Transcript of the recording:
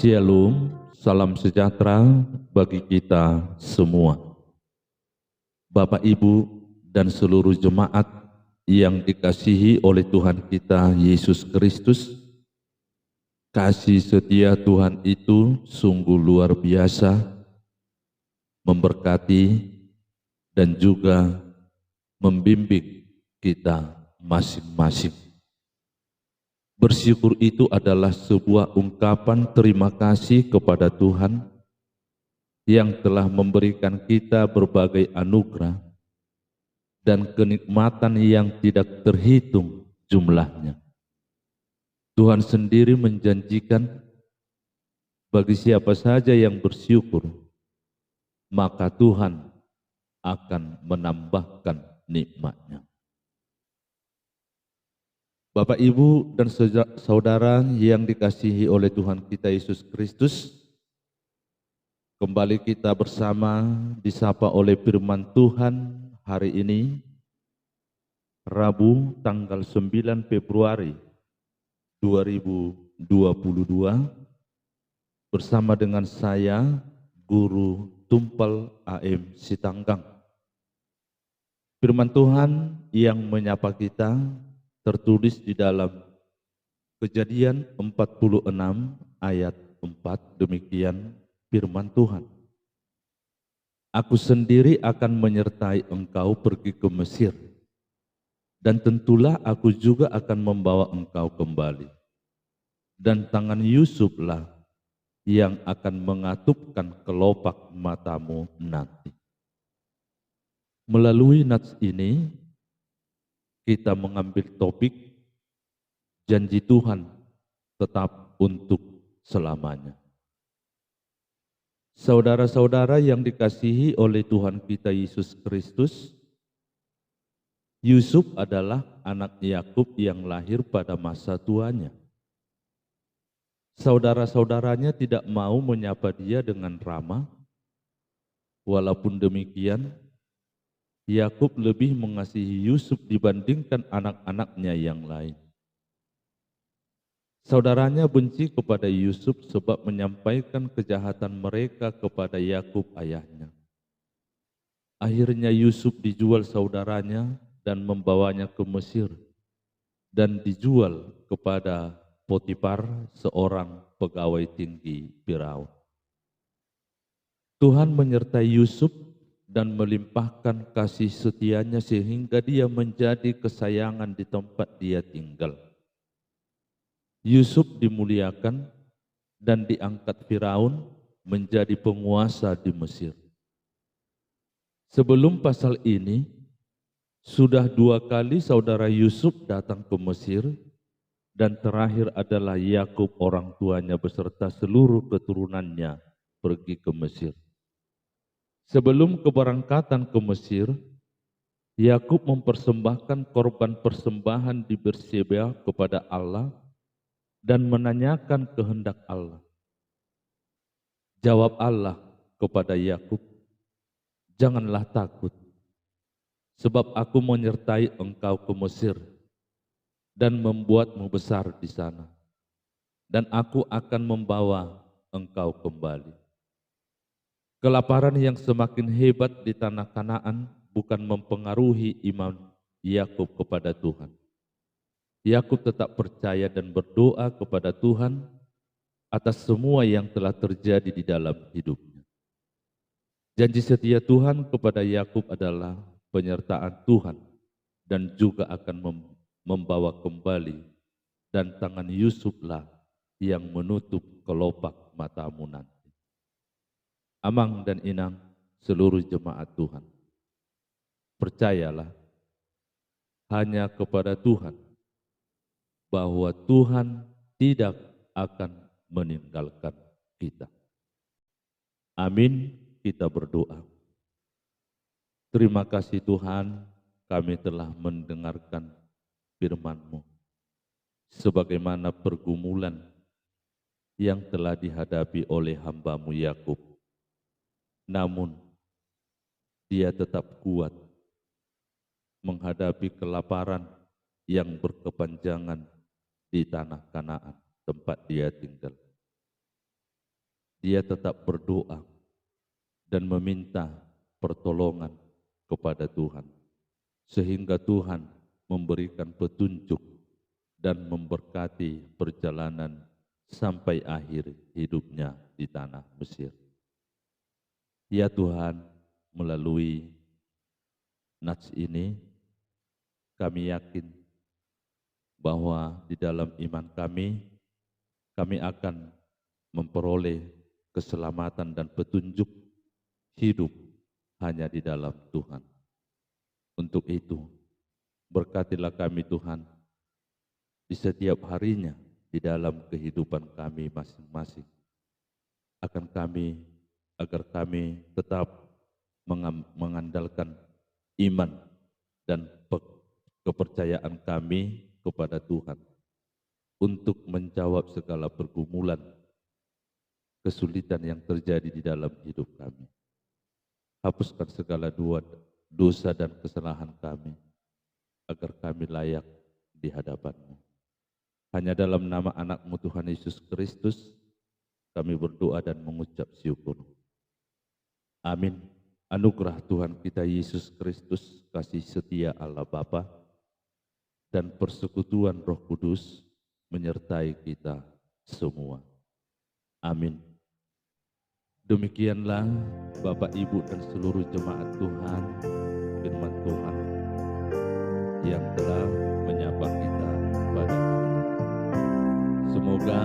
Shalom, salam sejahtera bagi kita semua. Bapak, Ibu, dan seluruh jemaat yang dikasihi oleh Tuhan kita Yesus Kristus, kasih setia Tuhan itu sungguh luar biasa, memberkati dan juga membimbing kita masing-masing. Bersyukur itu adalah sebuah ungkapan terima kasih kepada Tuhan yang telah memberikan kita berbagai anugerah dan kenikmatan yang tidak terhitung jumlahnya. Tuhan sendiri menjanjikan bagi siapa saja yang bersyukur, maka Tuhan akan menambahkan nikmat-Nya. Bapak, Ibu, dan saudara yang dikasihi oleh Tuhan kita Yesus Kristus, kembali kita bersama disapa oleh firman Tuhan hari ini, Rabu tanggal 9 Februari 2022, bersama dengan saya, Guru Tumpal AM Sitanggang. Firman Tuhan yang menyapa kita tertulis di dalam Kejadian 46 ayat 4, demikian firman Tuhan. Aku sendiri akan menyertai engkau pergi ke Mesir, dan tentulah aku juga akan membawa engkau kembali. Dan tangan Yusuflah yang akan mengatupkan kelopak matamu nanti. Melalui nats ini, kita mengambil topik janji Tuhan tetap untuk selamanya. Saudara-saudara yang dikasihi oleh Tuhan kita Yesus Kristus, Yusuf adalah anak Yakub yang lahir pada masa tuanya. Saudara-saudaranya tidak mau menyapa dia dengan ramah. Walaupun demikian, Yakub lebih mengasihi Yusuf dibandingkan anak-anaknya yang lain. Saudaranya benci kepada Yusuf sebab menyampaikan kejahatan mereka kepada Yakub ayahnya. Akhirnya Yusuf dijual saudaranya dan membawanya ke Mesir dan dijual kepada Potifar, seorang pegawai tinggi Firaun. Tuhan menyertai Yusuf dan melimpahkan kasih setianya sehingga dia menjadi kesayangan di tempat dia tinggal. Yusuf dimuliakan dan diangkat Firaun menjadi penguasa di Mesir. Sebelum pasal ini, sudah 2 kali saudara Yusuf datang ke Mesir, dan terakhir adalah Yakub orang tuanya beserta seluruh keturunannya pergi ke Mesir. Sebelum keberangkatan ke Mesir, Yakub mempersembahkan korban persembahan di Berseba kepada Allah dan menanyakan kehendak Allah. Jawab Allah kepada Yakub, "Janganlah takut, sebab aku menyertai engkau ke Mesir dan membuatmu besar di sana, dan aku akan membawa engkau kembali." Kelaparan yang semakin hebat di tanah Kanaan bukan mempengaruhi iman Yakub kepada Tuhan. Yakub tetap percaya dan berdoa kepada Tuhan atas semua yang telah terjadi di dalam hidupnya. Janji setia Tuhan kepada Yakub adalah penyertaan Tuhan dan juga akan membawa kembali, dan tangan Yusuflah yang menutup kelopak matamu nanti. Amang dan inang seluruh jemaat Tuhan, percayalah hanya kepada Tuhan bahwa Tuhan tidak akan meninggalkan kita. Amin, kita berdoa. Terima kasih Tuhan, kami telah mendengarkan firman-Mu, sebagaimana pergumulan yang telah dihadapi oleh hamba-Mu Yakub. Namun, dia tetap kuat menghadapi kelaparan yang berkepanjangan di tanah Kanaan, tempat dia tinggal. dia tetap berdoa dan meminta pertolongan kepada Tuhan, sehingga Tuhan memberikan petunjuk dan memberkati perjalanan sampai akhir hidupnya di tanah Mesir. Ya Tuhan, melalui nats ini kami yakin bahwa di dalam iman kami akan memperoleh keselamatan dan petunjuk hidup hanya di dalam Tuhan. Untuk itu, berkatilah kami Tuhan di setiap harinya di dalam kehidupan kami masing-masing. Agar kami tetap mengandalkan iman dan kepercayaan kami kepada Tuhan untuk menjawab segala pergumulan, kesulitan yang terjadi di dalam hidup kami. Hapuskan segala dosa dan kesalahan kami, agar kami layak di hadapan-Mu. Hanya dalam nama anak-Mu Tuhan Yesus Kristus, kami berdoa dan mengucap syukur. Amin. Anugerah Tuhan kita Yesus Kristus, kasih setia Allah Bapa, dan persekutuan Roh Kudus menyertai kita semua. Amin. Demikianlah Bapak, Ibu, dan seluruh jemaat Tuhan, firman Tuhan yang telah menyapa kita pada hari ini. Semoga